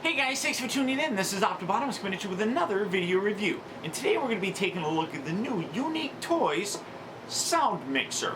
Hey guys, thanks for tuning in. This is Optibotimus coming at you with another video review. And today we're going to be taking a look at the new Unique Toys Soundmixer.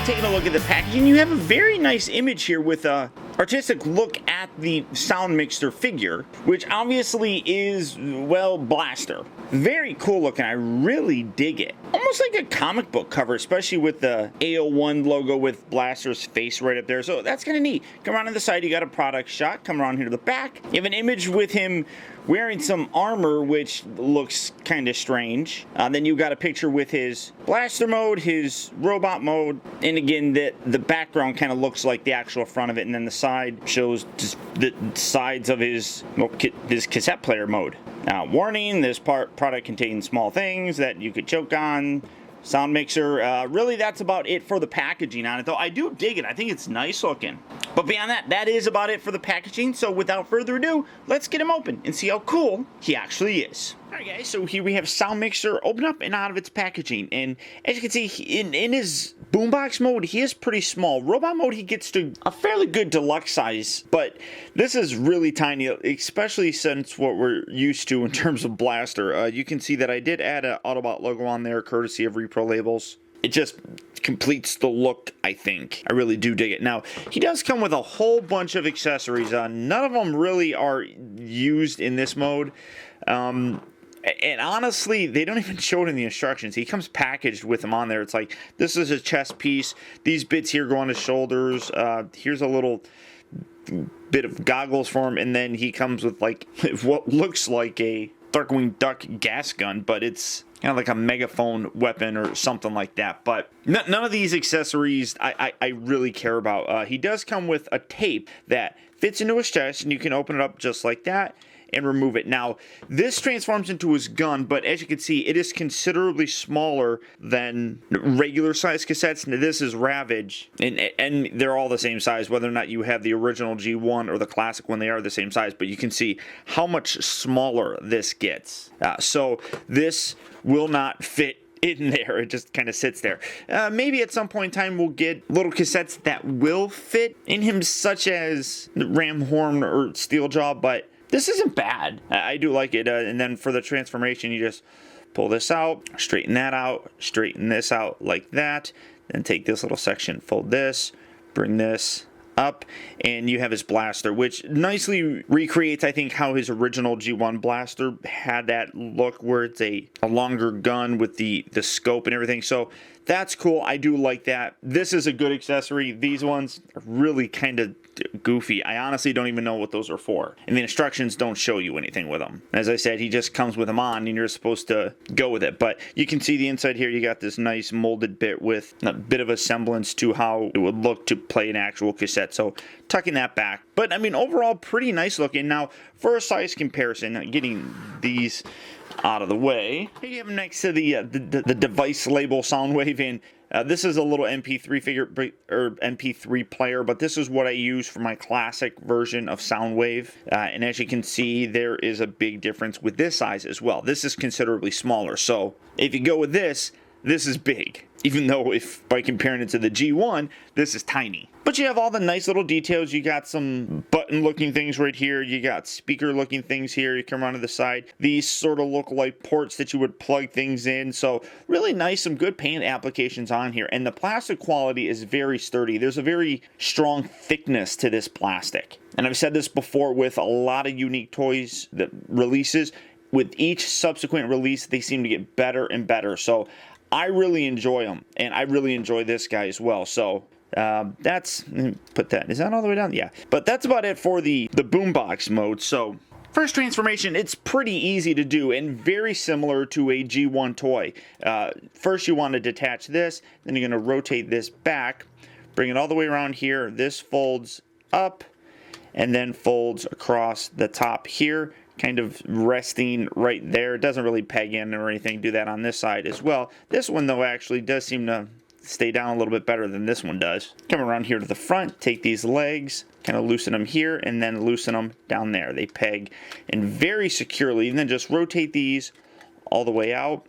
Taking a look at the packaging, you have a very nice image here with a artistic look at the Soundmixer figure, which obviously is, well, Blaster. Very cool looking. I really dig it. Almost like a comic book cover, especially with the A-01 logo with Blaster's face right up there. So that's kind of neat. Come around to the side, you got a product shot. Come around here to the back. You have an image with him wearing some armor, which looks kind of strange. Then you got a picture with his Blaster mode, his robot mode, and again, the background kind of looks like the actual front of it, and then the side shows just the sides of his cassette player mode. Warning, this product contains small things that you could choke on. Soundmixer, really that's about it for the packaging on it, though I do dig it. I think it's nice looking. But beyond that, that is about it for the packaging, so without further ado, let's get him open and see how cool he actually is. Alright guys, so here we have Soundmixer open up and out of its packaging, and as you can see, in his boombox mode, he is pretty small. Robot mode, he gets to a fairly good deluxe size, but this is really tiny, especially since what we're used to in terms of Blaster. You can see that I did add an Autobot logo on there, courtesy of Repro Labels. It just completes the look, I think. I really do dig it. Now, he does come with a whole bunch of accessories. None of them really are used in this mode. And honestly, they don't even show it in the instructions. He comes packaged with them on there. It's like, this is a chest piece. These bits here go on his shoulders. Here's a little bit of goggles for him. And then he comes with like what looks like a Darkwing Duck gun, but it's kind of like a megaphone weapon or something like that. But none of these accessories I really care about. He does come with a tape that fits into his chest, and you can open it up just like that and remove it. Now, this transforms into his gun, but as you can see, it is considerably smaller than regular size cassettes. Now, this is Ravage, and they're all the same size, whether or not you have the original G1 or the classic one, they are the same size, but you can see how much smaller this gets. So this will not fit in there. It just kind of sits there. Maybe at some point in time we'll get little cassettes that will fit in him, such as Ram Horn or Steeljaw, but this isn't bad. I do like it. And then for the transformation, you just pull this out, straighten that out, straighten this out like that, then take this little section, fold this, bring this up, and you have his blaster, which nicely recreates, I think, how his original G1 blaster had that look, where it's a longer gun with the scope and everything. So that's cool. I do like that. This is a good accessory. These ones are really kind of goofy. I honestly don't even know what those are for, and the instructions don't show you anything with them. As I said, he just comes with them on, and you're supposed to go with it. But you can see the inside here. You got this nice molded bit with a bit of a semblance to how it would look to play an actual cassette. So tucking that back. But I mean, overall, pretty nice looking. Now, for a size comparison, getting these out of the way, here you have them next to the device label Soundwave, and this is a little MP3 figure or MP3 player, but this is what I use for my classic version of Soundwave. And as you can see, there is a big difference with this size as well. This is considerably smaller. So if you go with this is big. Even though if by comparing it to the G1, this is tiny. But you have all the nice little details. You got some button looking things right here. You got speaker looking things here. You come around to the side. These sort of look like ports that you would plug things in. So really nice, some good paint applications on here. And the plastic quality is very sturdy. There's a very strong thickness to this plastic. And I've said this before with a lot of Unique Toys that releases. With each subsequent release, they seem to get better and better. So I really enjoy them, and I really enjoy this guy as well. So that's, put that, is that all the way down? Yeah, but that's about it for the boombox mode. So first transformation, it's pretty easy to do and very similar to a G1 toy. First you want to detach this, then you're going to rotate this back, bring it all the way around here. This folds up and then folds across the top here, kind of resting right there. It doesn't really peg in or anything. Do that on this side as well. This one, though, actually does seem to stay down a little bit better than this one does. Come around here to the front, take these legs, kind of loosen them here, and then loosen them down there. They peg in very securely, and then just rotate these all the way out.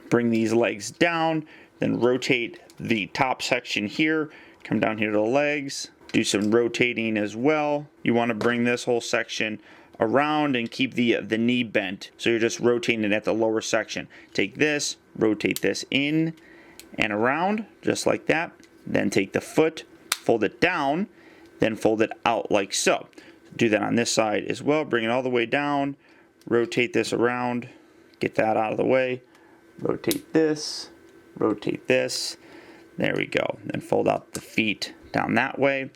Bring these legs down, then rotate the top section here, come down here to the legs, do some rotating as well. You want to bring this whole section around and keep the knee bent, so you're just rotating it at the lower section. Take this, rotate this in and around just like that, then take the foot, fold it down, then fold it out like so. Do that on this side as well. Bring it all the way down, rotate this around, get that out of the way, rotate this, there we go. Then fold out the feet down that way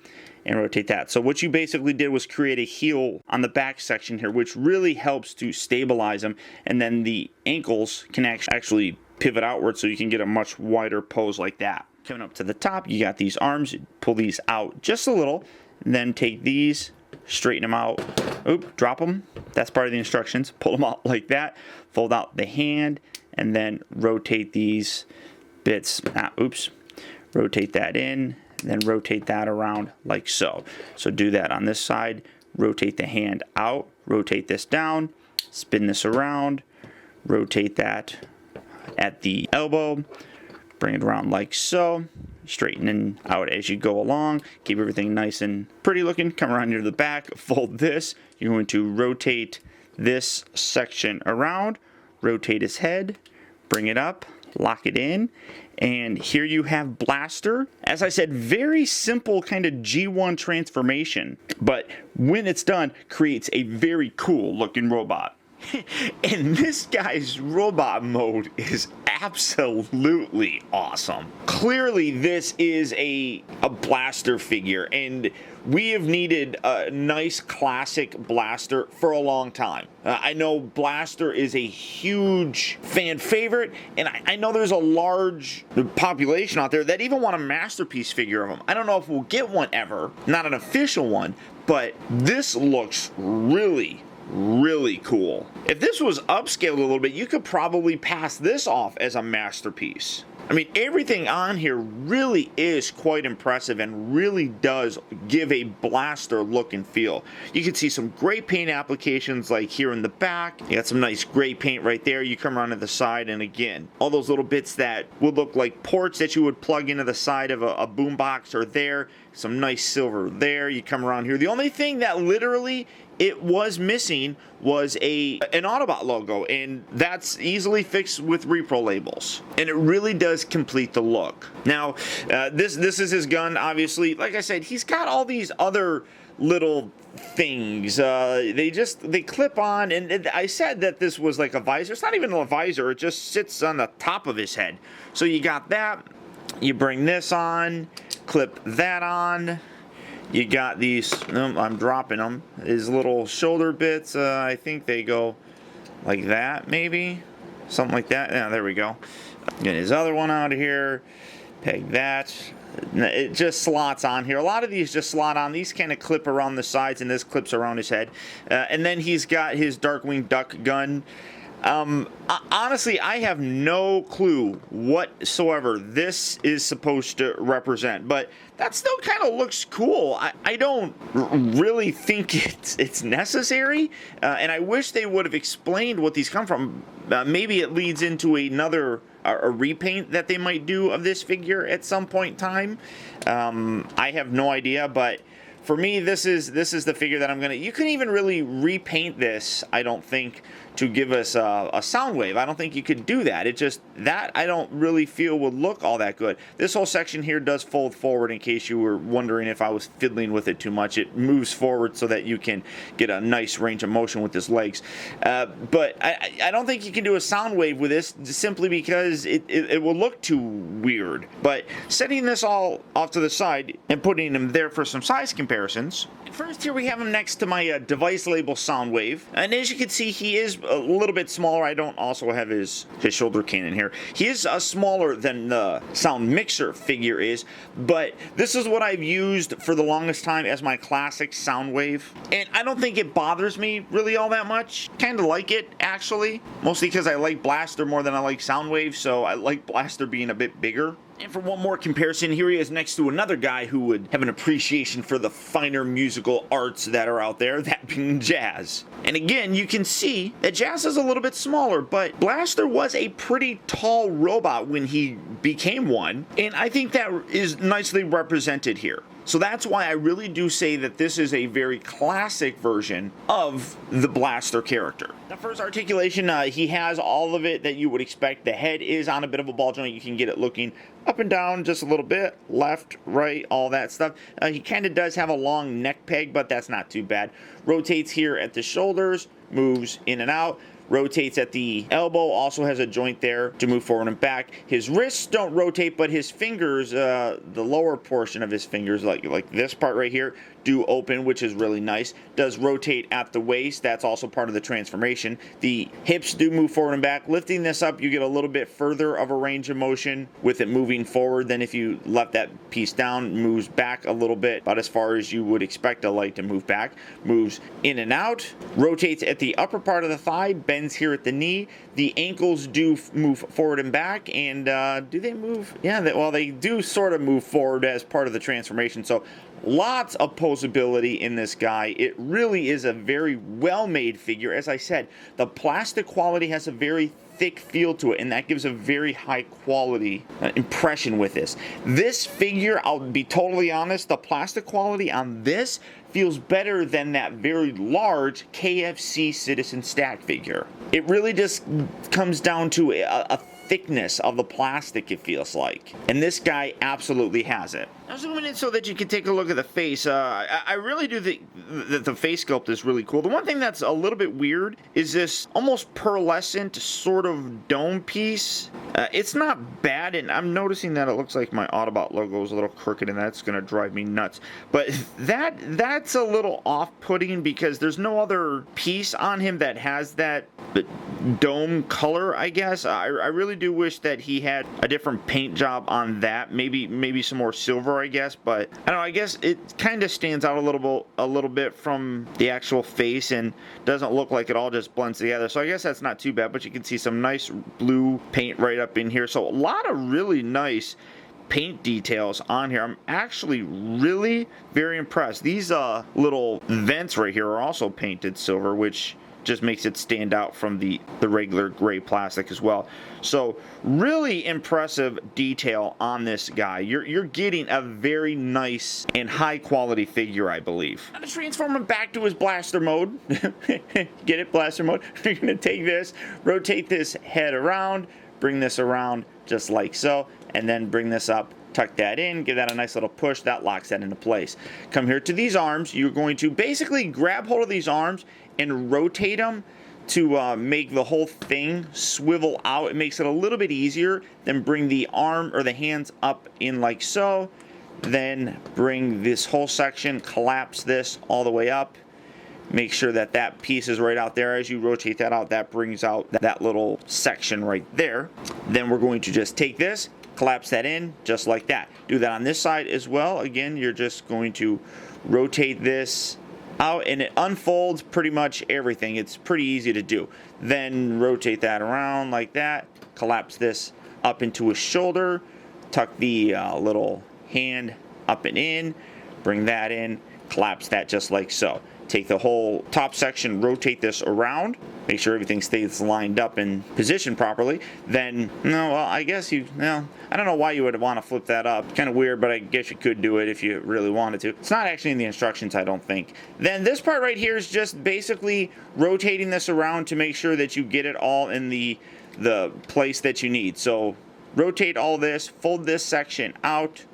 and rotate that. So what you basically did was create a heel on the back section here, which really helps to stabilize them, and then the ankles can actually pivot outward so you can get a much wider pose like that. Coming up to the top, you got these arms. Pull these out just a little, and then take these, straighten them out. Oop, drop them. That's part of the instructions. Pull them out like that. Fold out the hand, and then rotate these bits. Rotate that in, then rotate that around like so. So do that on this side. Rotate the hand out. Rotate this down. Spin this around. Rotate that at the elbow. Bring it around like so. Straightening out as you go along. Keep everything nice and pretty looking. Come around near the back. Fold this. You're going to rotate this section around. Rotate his head. Bring it up. Lock it in. And here you have Blaster. As I said, very simple kind of G1 transformation. But when it's done, creates a very cool looking robot. And this guy's robot mode is absolutely awesome. Clearly, this is a Blaster figure, and we have needed a nice classic Blaster for a long time. I know Blaster is a huge fan favorite, and I know there's a large population out there that even want a masterpiece figure of him. I don't know if we'll get one ever, not an official one, but this looks really cool. If this was upscaled a little bit, you could probably pass this off as a masterpiece. I mean, everything on here really is quite impressive and really does give a Blaster look and feel. You can see some great paint applications like here in the back. You got some nice gray paint right there. You come around to the side, and again, all those little bits that would look like ports that you would plug into the side of a boombox are there. Some nice silver there. You come around here. The only thing that literally it was missing was an Autobot logo, and that's easily fixed with repro labels, and it really does complete the look. Now, this is his gun, obviously. Like I said, he's got all these other little things. They clip on, and I said that this was like a visor. It's not even a visor. It just sits on the top of his head. So you got that. You bring this on, clip that on. You got these, I'm dropping them, his little shoulder bits. I think they go like that, maybe. Something like that. Yeah, there we go. Get his other one out of here. Peg that. It just slots on here. A lot of these just slot on. These kind of clip around the sides, and this clips around his head. And then he's got his Darkwing Duck Gun. Honestly, I have no clue whatsoever this is supposed to represent, but that still kind of looks cool. I don't really think it's necessary, and I wish they would have explained what these come from. Maybe it leads into another a repaint that they might do of this figure at some point in time. I have no idea, but for me, this is the figure that I'm gonna. You can even really repaint this, I don't think, to give us a Soundwave. I don't think you could do that. It just, that I don't really feel would look all that good. This whole section here does fold forward, in case you were wondering if I was fiddling with it too much. It moves forward so that you can get a nice range of motion with his legs. But I don't think you can do a Soundwave with this, simply because it will look too weird. But setting this all off to the side and putting him there for some size comparisons. First, here we have him next to my device label Soundwave, and as you can see, he is a little bit smaller. I don't also have his shoulder cannon here. He is smaller than the Soundmixer figure is, but this is what I've used for the longest time as my classic Soundwave, and I don't think it bothers me really all that much. Kind of like it, actually, mostly because I like Blaster more than I like Soundwave, so I like Blaster being a bit bigger. And for one more comparison, here he is next to another guy who would have an appreciation for the finer musical arts that are out there, that being Jazz. And again, you can see that Jazz is a little bit smaller, but Blaster was a pretty tall robot when he became one, and I think that is nicely represented here. So that's why I really do say that this is a very classic version of the Blaster character. The first articulation, he has all of it that you would expect. The head is on a bit of a ball joint. You can get it looking up and down just a little bit, left, right, all that stuff. He kind of does have a long neck peg, but that's not too bad. Rotates here at the shoulders, moves in and out. Rotates at the elbow, also has a joint there to move forward and back. His wrists don't rotate, but his fingers, the lower portion of his fingers, like this part right here, do open, which is really nice. Does rotate at the waist. That's also part of the transformation. The hips do move forward and back. Lifting this up, you get a little bit further of a range of motion with it moving forward than if you left that piece down. Moves back a little bit, about as far as you would expect a light to move back. Moves in and out. Rotates at the upper part of the thigh. Bends here at the knee. The ankles do move forward and back. And do they move? Yeah, well, they do sort of move forward as part of the transformation. So lots of posability in this guy. It really is a very well-made figure. As I said, the plastic quality has a very thick feel to it, and that gives a very high quality impression with this. This figure, I'll be totally honest, the plastic quality on this feels better than that very large KFC Citizen Stack figure. It really just comes down to a thickness of the plastic, it feels like. And this guy absolutely has it. I'm zooming in so that you can take a look at the face. I really do think that the face sculpt is really cool. The one thing that's a little bit weird is this almost pearlescent sort of dome piece. It's not bad, and I'm noticing that it looks like my Autobot logo is a little crooked, and that's going to drive me nuts. But that's a little off-putting because there's no other piece on him that has that dome color, I guess. I really do wish that he had a different paint job on that. Maybe some more silver, I guess. But I don't know, I guess it kind of stands out a little bit from the actual face and doesn't look like it all just blends together. So I guess that's not too bad, but you can see some nice blue paint right up in here. So a lot of really nice paint details on here. I'm actually really very impressed. These little vents right here are also painted silver, which just makes it stand out from the regular gray plastic as well. So really impressive detail on this guy. You're getting a very nice and high quality figure, I believe. I'm gonna transform him back to his blaster mode. Get it, blaster mode? You're gonna take this, rotate this head around, bring this around just like so, and then bring this up, tuck that in, give that a nice little push, that locks that into place. Come here to these arms. You're going to basically grab hold of these arms and rotate them to make the whole thing swivel out. It makes it a little bit easier. Then bring the arm or the hands up in like so. Then bring this whole section, collapse this all the way up. Make sure that that piece is right out there. As you rotate that out, that brings out that little section right there. Then we're going to just take this, collapse that in just like that. Do that on this side as well. Again, you're just going to rotate this out and it unfolds pretty much everything. It's pretty easy to do. Then rotate that around like that, collapse this up into a shoulder, tuck the little hand up and in, bring that in, collapse that just like so. Take the whole top section, rotate this around, make sure everything stays lined up and positioned properly. Then, no, well, I guess I don't know why you would want to flip that up. Kind of weird, but I guess you could do it if you really wanted to. It's not actually in the instructions, I don't think. Then this part right here is just basically rotating this around to make sure that you get it all in the place that you need. So rotate all this, fold this section out,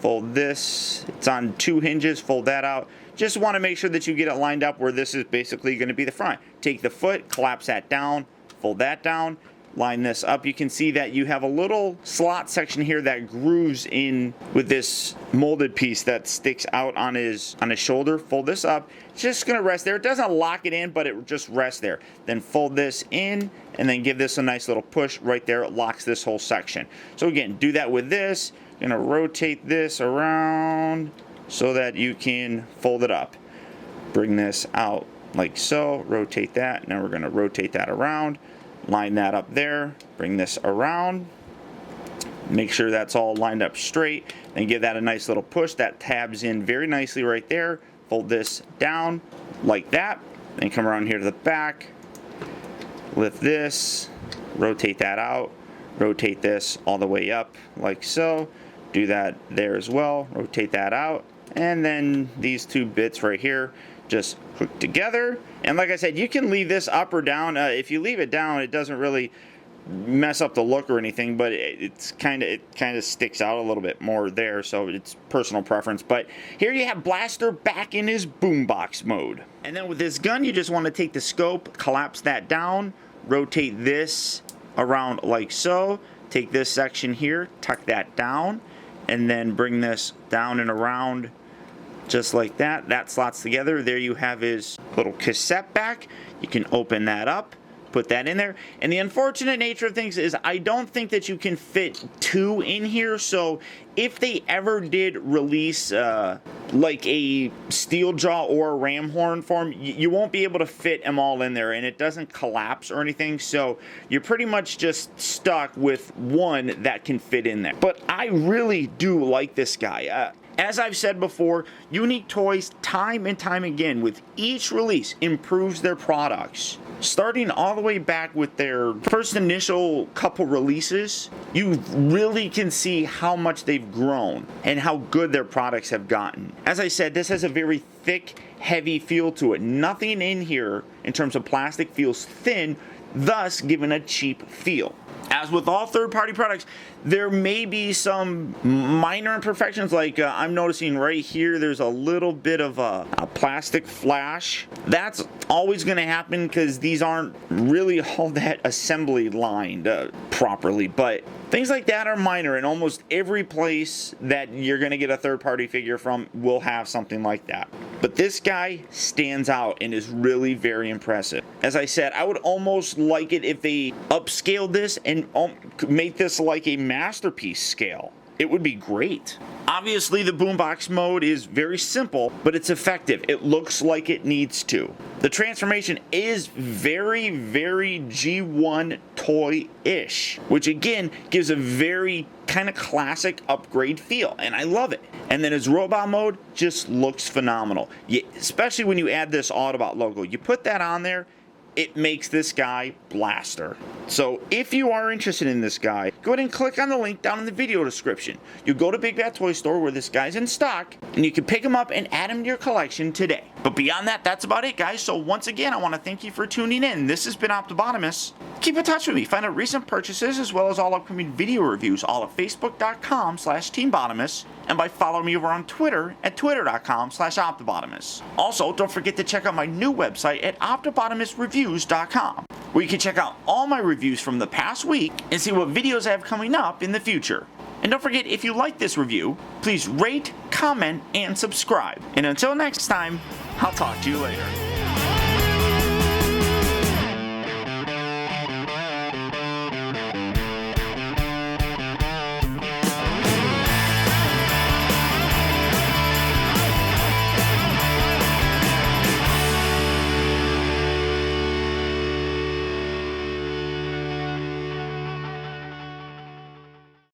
fold this. It's on 2 hinges, fold that out. Just want to make sure that you get it lined up where this is basically going to be the front. Take the foot, collapse that down, fold that down, line this up. You can see that you have a little slot section here that grooves in with this molded piece that sticks out on his shoulder. Fold this up. It's just going to rest there. It doesn't lock it in, but it just rests there. Then fold this in and then give this a nice little push right there. It locks this whole section. So again, do that with this. You're going to rotate this around so that you can fold it up. Bring this out like so, rotate that. Now we're going to rotate that around, line that up there, bring this around, Make sure that's all lined up straight and give that a nice little push. That tabs in very nicely right there. Fold this down like that. Then come around here to the back. Lift this. Rotate that out. Rotate this all the way up like so. Do that there as well. Rotate that out. And then these two bits right here just hook together. And like I said, you can leave this up or down. If you leave it down, it doesn't really mess up the look or anything, but it kind of sticks out a little bit more there, so it's personal preference. But here you have Blaster back in his boombox mode. And then with this gun, you just want to take the scope, collapse that down, rotate this around like so, take this section here, tuck that down, and then bring this down and around just like that. That slots together. There you have his little cassette back. You can open that up, put that in there. And the unfortunate nature of things is I don't think that you can fit two in here. So if they ever did release like a steel jaw or a ram horn form, you won't be able to fit them all in there, and it doesn't collapse or anything. So you're pretty much just stuck with one that can fit in there. But I really do like this guy. As I've said before, Unique Toys time and time again with each release improves their products. Starting all the way back with their first initial couple releases, you really can see how much they've grown and how good their products have gotten. As I said, this has a very thick, heavy feel to it. Nothing in here in terms of plastic feels thin, thus giving a cheap feel. As with all third-party products, there may be some minor imperfections, like I'm noticing right here there's a little bit of a plastic flash. That's always going to happen because these aren't really all that assembly lined properly, but things like that are minor, and almost every place that you're going to get a third-party figure from will have something like that. But this guy stands out and is really very impressive. As I said, I would almost like it if they upscaled this and make this like a masterpiece scale. It would be great. Obviously, the boombox mode is very simple, but it's effective. It looks like it needs to. The transformation is very, very G1 toy-ish, which again gives a very kind of classic upgrade feel, and I love it. And then his robot mode just looks phenomenal, especially when you add this Autobot logo. You put that on there, it makes this guy Blaster. So if you are interested in this guy, go ahead and click on the link down in the video description. You go to Big Bad Toy Store where this guy's in stock, and you can pick him up and add him to your collection today. But beyond that, that's about it, guys. So once again, I want to thank you for tuning in. This has been Optibotimus. Keep in touch with me. Find out recent purchases as well as all upcoming video reviews all at facebook.com/teambotimus, and by following me over on Twitter at twitter.com/optibotimus. Also, don't forget to check out my new website at optibotimusreviews.com, where you can check out all my reviews from the past week and see what videos I have coming up in the future. And don't forget, if you like this review, please rate, comment, and subscribe. And until next time, I'll talk to you later.